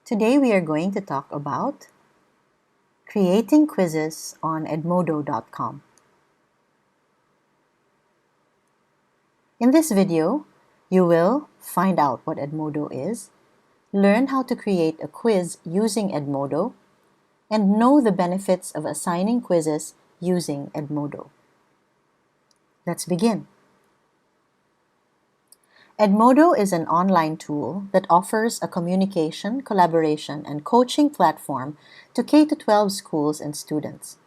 Today we are going to talk about creating quizzes on edmodo.com. In this video, you will find out what Edmodo is, learn how to create a quiz using Edmodo, and know the benefits of assigning quizzes using Edmodo. Let's begin. Edmodo is an online tool that offers a communication, collaboration, and coaching platform to K-12 schools and students.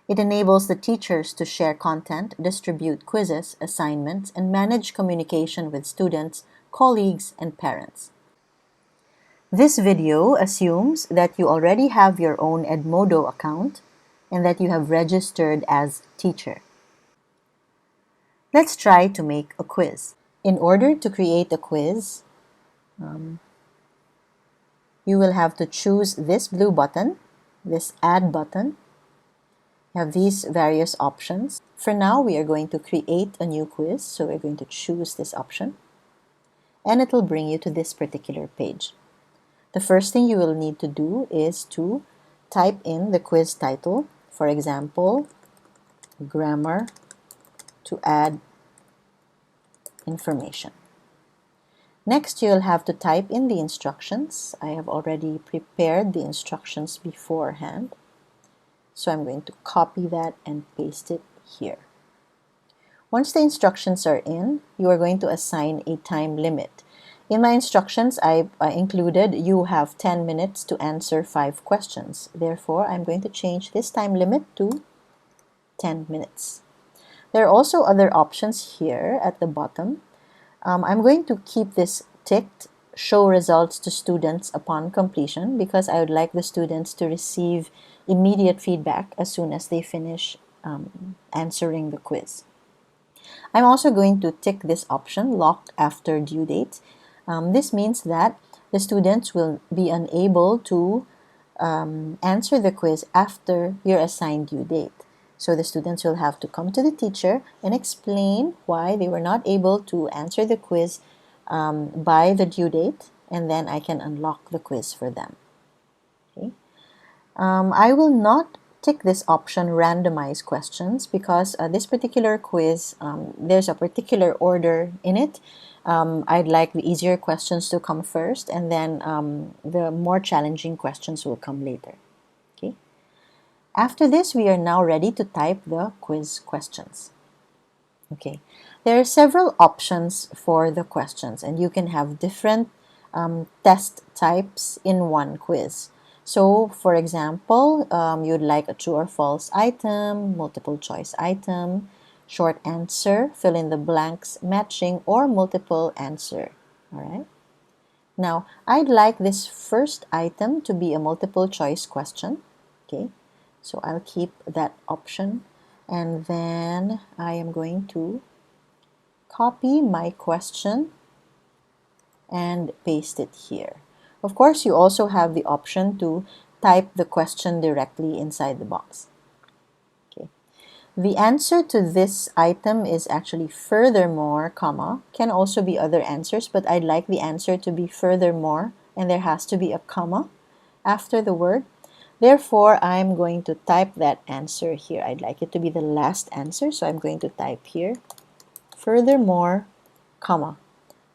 It enables the teachers to share content, distribute quizzes, assignments, and manage communication with students, colleagues, and parents. This video assumes that you already have your own Edmodo account and that you have registered as teacher. Let's try to make a quiz. In order to create a quiz, you will have to choose this blue button, this add button. You have these various options. For now, we are going to create a new quiz, so we're going to choose this option, and it will bring you to this particular page. The first thing you will need to do is to type in the quiz title, for example, grammar to add information. Next, you'll have to type in the instructions. I have already prepared the instructions beforehand, so I'm going to copy that and paste it here. Once the instructions are in, you are going to assign a time limit. In my instructions, I included you have 10 minutes to answer 5 questions. Therefore, I'm going to change this time limit to 10 minutes. There are also other options here at the bottom. I'm going to keep this ticked, show results to students upon completion, because I would like the students to receive immediate feedback as soon as they finish answering the quiz. I'm also going to tick this option, locked after due date. This means that the students will be unable to answer the quiz after your assigned due date. So the students will have to come to the teacher and explain why they were not able to answer the quiz by the due date, and then I can unlock the quiz for them. Okay. I will not tick this option, randomize questions, because this particular quiz, there's a particular order in it. I'd like the easier questions to come first, and then the more challenging questions will come later. Okay. After this, we are now ready to type the quiz questions. Okay, there are several options for the questions, and you can have different test types in one quiz. So, for example, you'd like a true or false item, multiple choice item, short answer, fill in the blanks, matching, or multiple answer. All right. Now, I'd like this first item to be a multiple choice question. Okay. So I'll keep that option, and then I am going to copy my question and paste it here. Of course, you also have the option to type the question directly inside the box. Okay. The answer to this item is actually furthermore, comma, can also be other answers, but I'd like the answer to be furthermore, and there has to be a comma after the word. Therefore, I'm going to type that answer here. I'd like it to be the last answer, so I'm going to type here, furthermore, comma.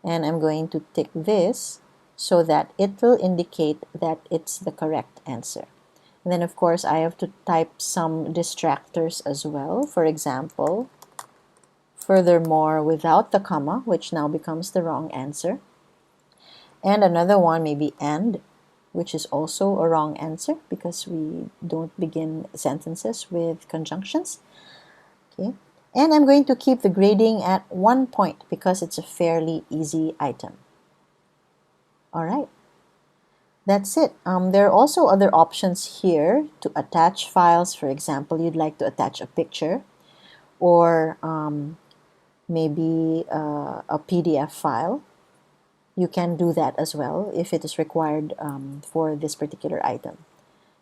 And I'm going to tick this so that it will indicate that it's the correct answer. And then, of course, I have to type some distractors as well. For example, furthermore without the comma, which now becomes the wrong answer. And another one may be and, which is also a wrong answer because we don't begin sentences with conjunctions. Okay. And I'm going to keep the grading at 1 point because it's a fairly easy item. All right. That's it. There are also other options here to attach files. For example, you'd like to attach a picture, or maybe a PDF file. You can do that as well if it is required for this particular item.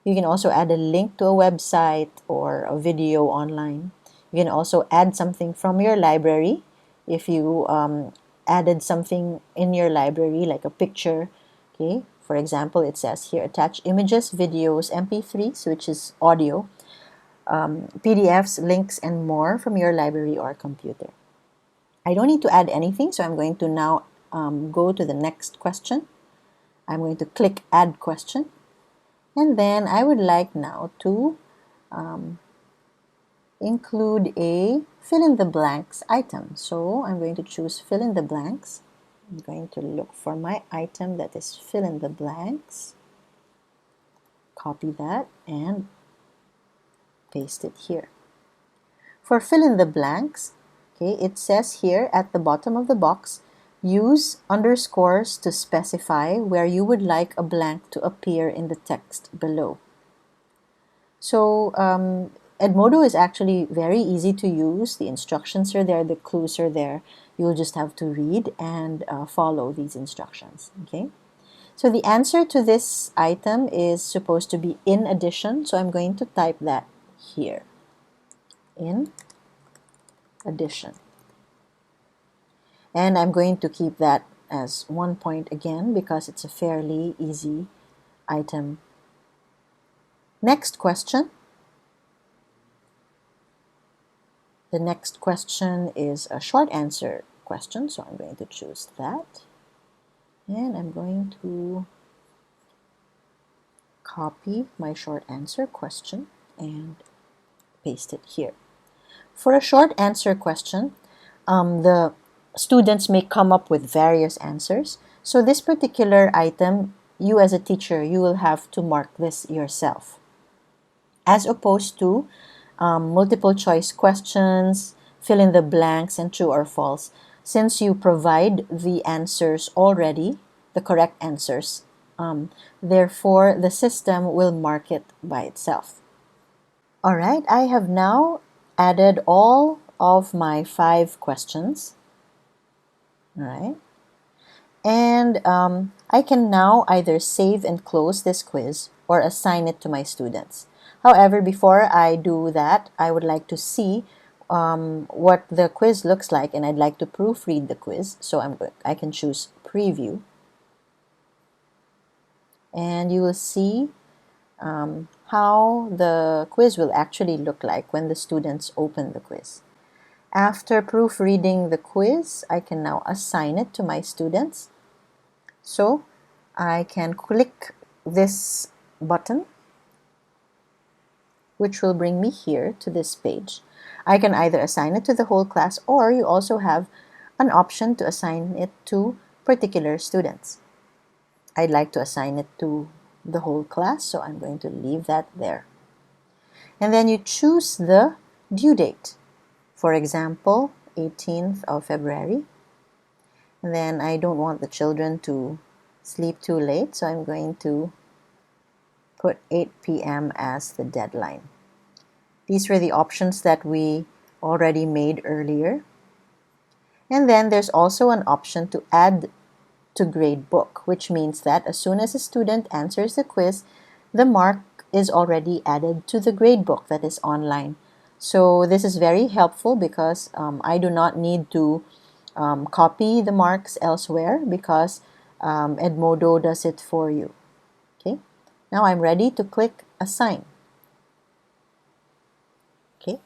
You can also add a link to a website or a video online. You can also add something from your library. If you added something in your library, like a picture, okay, For example, it says here, attach images, videos, MP3s, which is audio, PDFs, links, and more from your library or computer. I don't need to add anything, so I'm going to now go to the next question. I'm going to click Add Question, and then I would like now to include a fill in the blanks item. So I'm going to choose fill in the blanks. I'm going to look for my item that is fill in the blanks, copy that, and paste it here. For fill in the blanks, okay, it says here at the bottom of the box, use underscores to specify where you would like a blank to appear in the text below. So Edmodo is actually very easy to use. The instructions are there, the clues are there. You'll just have to read and follow these instructions, okay? So the answer to this item is supposed to be in addition, so I'm going to type that here, in addition. And I'm going to keep that as 1 point again because it's a fairly easy item. Next question. The next question is a short answer question, so I'm going to choose that. And I'm going to copy my short answer question and paste it here. For a short answer question, the students may come up with various answers. So this particular item, you as a teacher, you will have to mark this yourself. As opposed to multiple choice questions, fill in the blanks, and true or false. Since you provide the answers already, the correct answers, therefore the system will mark it by itself. All right, I have now added all of my 5 questions. All right. And I can now either save and close this quiz or assign it to my students. However, before I do that, I would like to see what the quiz looks like, and I'd like to proofread the quiz. So I can choose Preview. And you will see how the quiz will actually look like when the students open the quiz. After proofreading the quiz, I can now assign it to my students. So I can click this button, which will bring me here to this page. I can either assign it to the whole class, or you also have an option to assign it to particular students. I'd like to assign it to the whole class, so I'm going to leave that there. And then you choose the due date. For example, 18th of February. And then I don't want the children to sleep too late, so I'm going to put 8 p.m. as the deadline. These were the options that we already made earlier. And then there's also an option to add to gradebook, which means that as soon as a student answers the quiz, the mark is already added to the gradebook that is online. So this is very helpful because I do not need to copy the marks elsewhere because Edmodo does it for you. Okay, now I'm ready to click Assign. Okay,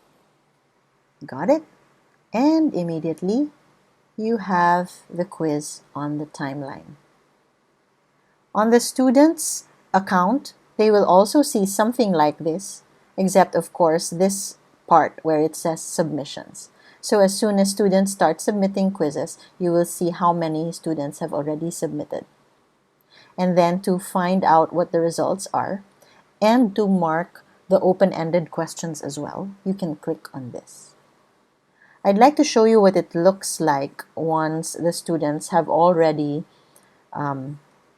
got it? And immediately you have the quiz on the timeline. On the student's account, they will also see something like this, except of course this part where it says submissions. So as soon as students start submitting quizzes, you will see how many students have already submitted. And then to find out what the results are and to mark the open-ended questions as well, you can click on this. I'd like to show you what it looks like once the students have already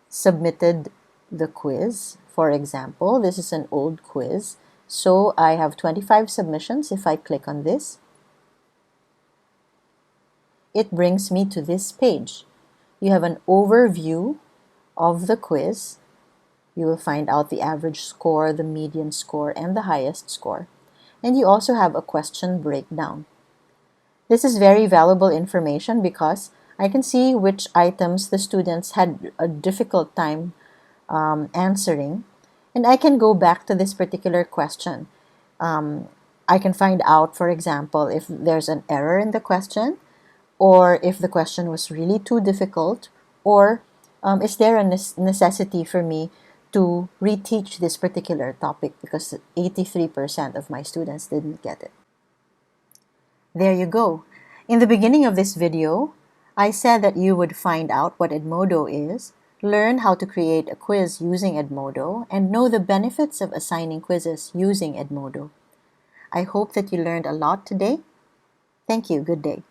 submitted the quiz. For example, this is an old quiz. So I have 25 submissions. If I click on this, it brings me to this page. You have an overview of the quiz. You will find out the average score, the median score, and the highest score. And you also have a question breakdown. This is very valuable information because I can see which items the students had a difficult time answering, and I can go back to this particular question. I can find out, for example, if there's an error in the question, or if the question was really too difficult, or is there a necessity for me to reteach this particular topic because 83% of my students didn't get it. There you go. In the beginning of this video, I said that you would find out what Edmodo is, learn how to create a quiz using Edmodo, and know the benefits of assigning quizzes using Edmodo. I hope that you learned a lot today. Thank you. Good day.